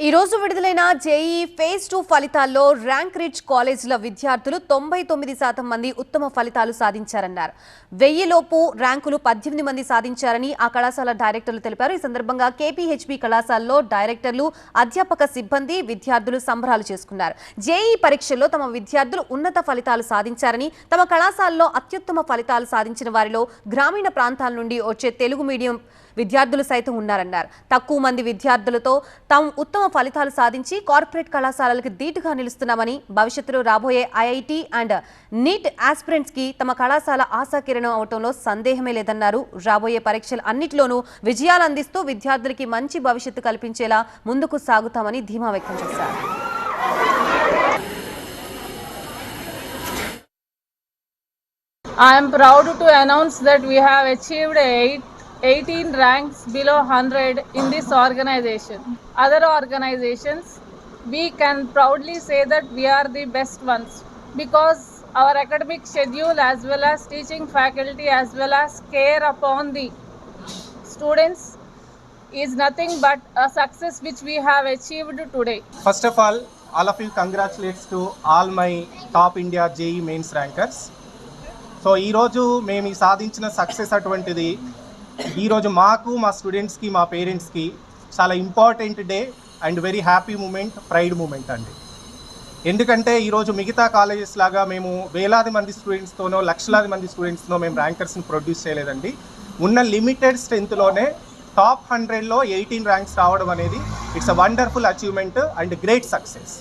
ఈ రోజు విడుదలైన జేఈ ఫేజ్ 2 ఫలితాల్లో ర్యాంక్ రిచ్ కాలేజీల విద్యార్థులు 99% మంది ఉత్తమ ఫలితాలు సాధించారన్నారు. 1000 లోపు ర్యాంకులు 18 మంది సాధించారని ఆ కళాశాల డైరెక్టర్లు తెలిపారు. ఈ సందర్భంగా కేపీహెచ్బీ కళాశాలలో డైరెక్టర్లు, అధ్యాపక సిబ్బంది, విద్యార్థులు సంబరాలు చేసుకున్నారు. జేఈ పరీక్షల్లో తమ విద్యార్థులు ఉన్నత ఫలితాలు సాధించారని, తమ కళాశాలలో అత్యుత్తమ ఫలితాలు సాధించిన వారిలో గ్రామీణ ప్రాంతాల నుండి వచ్చే తెలుగు మీడియం విద్యార్థులు సైతం ఉన్నారన్నారు. తక్కువ మంది విద్యార్థులతో తాము ఉత్తమ ఫలితాలు సాధించి కార్పొరేట్ కళాశాలలకు ధీటుగా నిలుస్తున్నామని, భవిష్యత్తులో రాబోయే ఐఐటి అండ్ నీట్ ఆస్పిరెంట్స్ కి తమ కళాశాల ఆశాకిరణం అవటంలో సందేహమే లేదన్నారు. రాబోయే పరీక్షలు అన్నిటిలోనూ విజయాలు అందిస్తూ విద్యార్థులకి మంచి భవిష్యత్తు కల్పించేలా ముందుకు సాగుతామని ధీమా వ్యక్తం చేశారు. I am proud to announce that we have achieved 18 ranks below 100 in this organization. Other organizations, we can proudly say that we are the best ones because our academic schedule as well as teaching faculty as well as care upon the students is nothing but a success which we have achieved today. First of all of you congratulates to all my top India JEE mains rankers. So ఈరోజు మేము ఈ సాధించిన success అటువంటిది ఈరోజు మాకు, మా స్టూడెంట్స్కి, మా పేరెంట్స్కి చాలా important day and very happy moment, pride moment అండి. ఎందుకంటే ఈరోజు మిగతా కాలేజెస్ లాగా మేము వేలాది మంది స్టూడెంట్స్తోనో, లక్షలాది మంది స్టూడెంట్స్తో మేము ర్యాంకర్స్ని ప్రొడ్యూస్ చేయలేదండి. ఉన్న లిమిటెడ్ స్ట్రెంత్లోనే టాప్ 100లో 18 ర్యాంక్స్ రావడం అనేది it's a wonderful achievement and great success.